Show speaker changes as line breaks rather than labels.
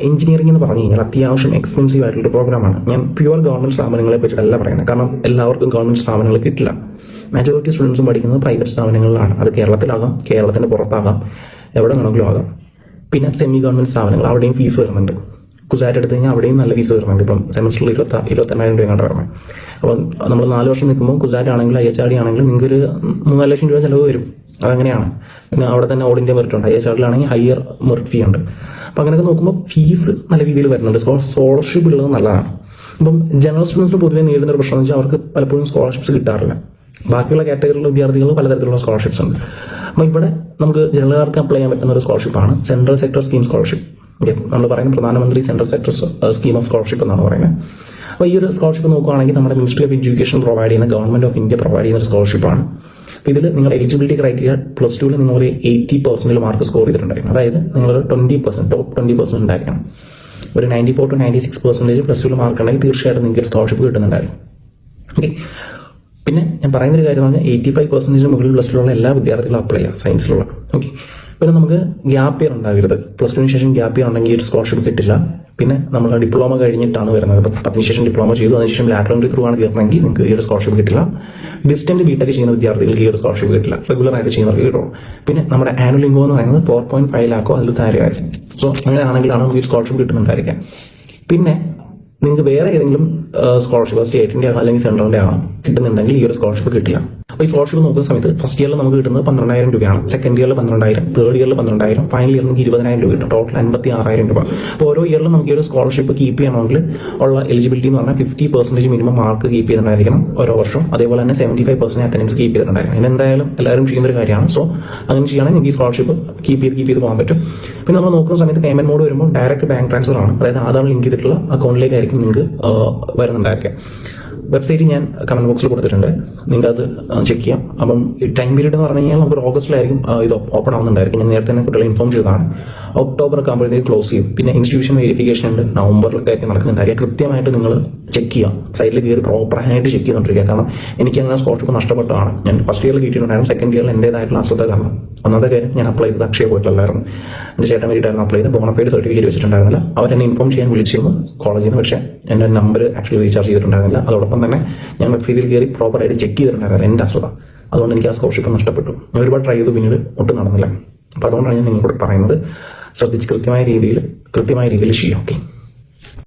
Engineering എന്ന് പറഞ്ഞു കഴിഞ്ഞാൽ അത്യാവശ്യം എക്സ്പെൻസീവ് ആയിട്ടുള്ള പ്രോഗ്രാമാണ്. ഞാൻ പ്യുവർ ഗവൺമെന്റ് സ്ഥാപനങ്ങളെ പറ്റിയിട്ടല്ല പറയുന്നത്, കാരണം എല്ലാവർക്കും ഗവൺമെന്റ് സ്ഥാപനങ്ങൾ കിട്ടില്ല. മെജോറിറ്റി സ്റ്റുഡൻസും പഠിക്കുന്നത് പ്രൈവറ്റ് സ്ഥാപനങ്ങളിലാണ്. അത് കേരളത്തിലാകാം, കേരളത്തിന് പുറത്താകാം, എവിടെ വേണമെങ്കിലും ആകാം. പിന്നെ സെമി ഗവൺമെന്റ് സ്ഥാപനങ്ങൾ, അവിടെയും ഫീസ് വരുന്നുണ്ട്. കുസാറ്റ് എടുത്തു കഴിഞ്ഞാൽ അവിടെയും നല്ല ഫീസ് വരുന്നുണ്ട്. ഇപ്പം സെമസ്റ്ററിൽ 28,000 രൂപ കണ്ട വരുന്നത്. അപ്പം നമ്മൾ 4 വർഷം നിൽക്കുമ്പോൾ കുസാറ്റ് ആണെങ്കിലും IHRD ആണെങ്കിലും നിങ്ങൾക്ക് ഒരു 3 ലക്ഷം രൂപ ചിലവ് വരും. അതങ്ങനെയാണ്. പിന്നെ അവിടെ തന്നെ ഓൾ ഇന്ത്യ മെറിറ്റ് ഉണ്ട്. IHRഡിലാണെങ്കിൽ ഹയർ മെറിറ്റ് ഫീ ഉണ്ട്. അപ്പം അങ്ങനെയൊക്കെ നോക്കുമ്പോൾ ഫീസ് നല്ല രീതിയിൽ വരുന്നുണ്ട്. സ്കോളർഷിപ്പ് ഉള്ളത് നല്ലതാണ്. അപ്പം ജനറൽ സ്റ്റുഡൻസിന് പൊതുവെ നേരിടുന്ന ഒരു പ്രശ്നം എന്ന് വെച്ചാൽ അവർക്ക് പലപ്പോഴും സ്കോളർഷിപ്സ് കിട്ടാറില്ല. ബാക്കിയുള്ള കാറ്റഗറിയിലുള്ള വിദ്യാർത്ഥികൾ പലതരത്തിലുള്ള സ്കോളർഷിപ്സ് ഉണ്ട്. അപ്പോൾ ഇവിടെ നമുക്ക് ജനറലുകാർക്ക് അപ്ലൈ ചെയ്യാൻ പറ്റുന്ന ഒരു സ്കോളർഷിപ്പാണ് സെൻട്രൽ സെക്ടർ സ്കീം സ്കോളർഷിപ്പ്. നമ്മൾ പറയുന്നത് പ്രധാനമന്ത്രി central sector scheme of scholarship എന്നാണ് പറയുന്നത്. അപ്പോൾ ഈ ഒരു സ്കോളർഷിപ്പ് നോക്കുകയാണെങ്കിൽ നമ്മുടെ മിനിസ്ട്രി ഓഫ് എഡ്യൂക്കേഷൻ പ്രൊവൈഡ് ചെയ്യുന്ന, ഗവൺമെന്റ് ഓഫ് ഇന്ത്യ പ്രൊവൈഡ് ചെയ്യുന്ന ഒരു സ്കോളർഷിപ്പാണ്. അപ്പോൾ ഇതിൽ നിങ്ങൾ എലിജിബിലിറ്റി ക്രൈറ്റീരിയ +2 നിങ്ങൾ ഒരു 80% മാർക്ക് സ്കോർ ചെയ്തിട്ടുണ്ടായിരിക്കും. അതായത് നിങ്ങൾ 20% ടോപ്പ് 20% ഉണ്ടായിരിക്കണം. ഒരു 94 to 96% +2 മാർക്ക് ഉണ്ടെങ്കിൽ തീർച്ചയായിട്ടും നിങ്ങൾക്ക് ഒരു സ്കോളർഷിപ്പ് കിട്ടുന്നുണ്ടായിരിക്കും. ഓക്കെ. പിന്നെ ഞാൻ പറയുന്നൊരു കാര്യം പറഞ്ഞാൽ 85% മുകളിൽ +2 എല്ലാ വിദ്യാർത്ഥികളും അപ്ലൈ ചെയ്യാം, സയൻസിലുള്ള. ഓക്കെ. പിന്നെ നമുക്ക് ഗ്യാപ്പ് ഇയർ ഉണ്ടാകരുത്. +2 ശേഷം ഗ്യാപ്പ് ഇയർ ഉണ്ടെങ്കിൽ ഒരു സ്കോളർഷിപ്പ് കിട്ടില്ല. പിന്നെ നമ്മൾ ഡിപ്ലോമ കഴിഞ്ഞിട്ടാണ് വരുന്നത്. ഇപ്പം 10 ശേഷം ഡിപ്ലോമ ചെയ്തു, അതിനുശേഷം ലാറ്ററൽ എൻട്രി ത്രൂ ആണ് കയറണമെങ്കിൽ നിങ്ങൾക്ക് ഈ ഒരു സ്കോളർഷിപ്പ് കിട്ടില്ല. ഡിസ്റ്റന്റ് ബിടെക് ചെയ്യുന്ന വിദ്യാർത്ഥികൾക്ക് ഈ ഒരു സ്കോളർഷിപ്പ് കിട്ടില്ല. റെഗുലർ ആയിട്ട് ചെയ്യുന്നവർക്ക് കിട്ടും. പിന്നെ നമ്മുടെ ആനുവൽ ഇൻകം എന്ന് പറയുന്നത് 4.5 ലാഖോ അതിൽ താഴെയായിരിക്കും. സോ അങ്ങനെയാണെങ്കിലാണ് നമുക്ക് ഈ സ്കോളർഷിപ്പ് കിട്ടുന്നുണ്ടായിരിക്കാം. പിന്നെ നിങ്ങൾക്ക് വേറെ ഏതെങ്കിലും സ്കോളർഷിപ്പ് സ്റ്റേറ്റിന്റെ അല്ലെങ്കിൽ സെൻട്രലിന്റെ ആകാം കിട്ടുന്നുണ്ടെങ്കിൽ ഈ ഒരു സ്കോളർഷിപ്പ് കിട്ടില്ല. അപ്പോൾ ഈ സ്കോളർഷിപ്പ് നോക്കുന്ന സമയത്ത് ഫസ്റ്റ് ഇയറിൽ നമുക്ക് കിട്ടുന്നത് 12,000 രൂപയാണ്, സെക്കൻഡ് ഇയറിൽ 12,000, തേർഡ് ഇയറിൽ 12,000, ഫൈനൽ ഇയറിൽ നമുക്ക് 20,000 രൂപ കിട്ടും. ടോട്ടൽ 56,000 രൂപ. അപ്പോൾ ഓരോ ഇയറിലും നമുക്ക് ഈ ഒരു സ്കോളർഷിപ്പ് കീപ്പ് ചെയ്യണമെങ്കിൽ ഉള്ള എലിജിബിലിറ്റി എന്ന് പറഞ്ഞാൽ 50% മിനിമം മാർക്ക് കീപ്പ് ചെയ്തിട്ടുണ്ടായിരിക്കണം ഓരോ വർഷം. അതേപോലെ തന്നെ 75% അറ്റൻഡൻസ് കീപ്പ് ചെയ്തിട്ടുണ്ടായിരിക്കണം. ഇതെന്തായാലും എല്ലാവരും ചെയ്യുന്ന ഒരു കാര്യമാണ്. സോ അങ്ങനെ ചെയ്യുകയാണെങ്കിൽ നിങ്ങൾക്ക് ഈ സ്കോളർഷിപ്പ് കീപ്പ് ചെയ്ത് പോകാൻ പറ്റും. പിന്നെ നമ്മൾ നോക്കുന്ന സമയത്ത് പേയ്മെന്റ് മോഡ് വരുമ്പോൾ ഡയറക്റ്റ് ബാങ്ക് ട്രാൻസ്ഫർ ആണ്. അതായത് ആധാർ ലിങ്ക് ചെയ്തിട്ടുള്ള അക്കൗണ്ടിലേക്കായിരിക്കും നിങ്ങൾക്ക് വരുന്നുണ്ടായിരിക്കാം. വെബ്സൈറ്റ് ഞാൻ കമന്റ് ബോക്സിൽ കൊടുത്തിട്ടുണ്ട്, നിങ്ങൾക്ക് അത് ചെക്ക് ചെയ്യാം. അപ്പം ഈ ടൈം പീരീഡ് എന്ന് പറഞ്ഞു കഴിഞ്ഞാൽ നമുക്ക് ഓഗസ്റ്റിലായിരിക്കും ഇത് ഓപ്പൺ ആവുന്നുണ്ടായിരിക്കും. ഞാൻ നേരത്തെ തന്നെ കുട്ടികളെ ഇൻഫോം ചെയ്തതാണ്. ഒക്ടോബറൊക്കെ ആകുമ്പോഴത്തേക്ക് ക്ലോസ് ചെയ്യും. പിന്നെ ഇൻസ്റ്റിറ്റ്യൂഷൻ വെരിഫിക്കേഷൻ ഉണ്ട്, നവംബറിലൊക്കെ ആയിരിക്കും നടക്കുന്നുണ്ടായിരിക്കും. കൃത്യമായിട്ട് നിങ്ങൾ ചെക്ക് ചെയ്യാം, സൈറ്റിൽ കയറി പ്രോപ്പറായിട്ട് ചെക്ക് ചെയ്തുകൊണ്ടിരിക്കുക. കാരണം എനിക്ക് അങ്ങനെ സ്കോളർഷിപ്പ് നഷ്ടപ്പെട്ടതാണ്. ഞാൻ ഫസ്റ്റ് ഇയറിൽ കിട്ടിയിട്ടുണ്ടായിരുന്നു, സെക്കൻഡ് ഇയറിൽ എൻ്റെതായിട്ടുള്ള അശ്രദ്ധ കാരണം. ഒന്നാമത്തെ കാര്യം, ഞാൻ അപ്ലൈ ചെയ്തത് അക്ഷയ പോയിട്ടില്ലായിരുന്നു. എൻ്റെ ചേട്ടൻ വേണ്ടിയിട്ടായിരുന്നു അപ്ലൈ ചെയ്ത്. ബോണഫൈഡ് സർട്ടിഫിക്കറ്റ് വെച്ചിട്ടുണ്ടായിരുന്നില്ല. അവരെന്നെ ഇൻഫോം ചെയ്യാൻ വിളിച്ചിരുന്നു കോളേജിൽ നിന്ന്, പക്ഷേ എൻ്റെ നമ്പർ ആക്ച്വലി റീചാർജ് ചെയ്തിട്ടുണ്ടായിരുന്നില്ല. അതോടൊപ്പം തന്നെ ഞാൻ വെബ്സൈറ്റിൽ കയറി പ്രോപ്പറായിട്ട് ചെക്ക് ചെയ്തിട്ടുണ്ടായിരുന്നില്ല, എൻ്റെ അശ്രദ്ധ. അതുകൊണ്ട് എനിക്ക് ആ സ്കോളർഷിപ്പ് നഷ്ടപ്പെട്ടു. ഞാൻ ഒരുപാട് ട്രൈ ചെയ്തു, പിന്നീട് ഒട്ടും നടന്നില്ല. അപ്പോൾ അതുകൊണ്ടാണ് ഞാൻ നിങ്ങളോട് പറയുന്നത്, ശ്രദ്ധിച്ച് കൃത്യമായ രീതിയിൽ ചെയ്യാം. ഓക്കെ.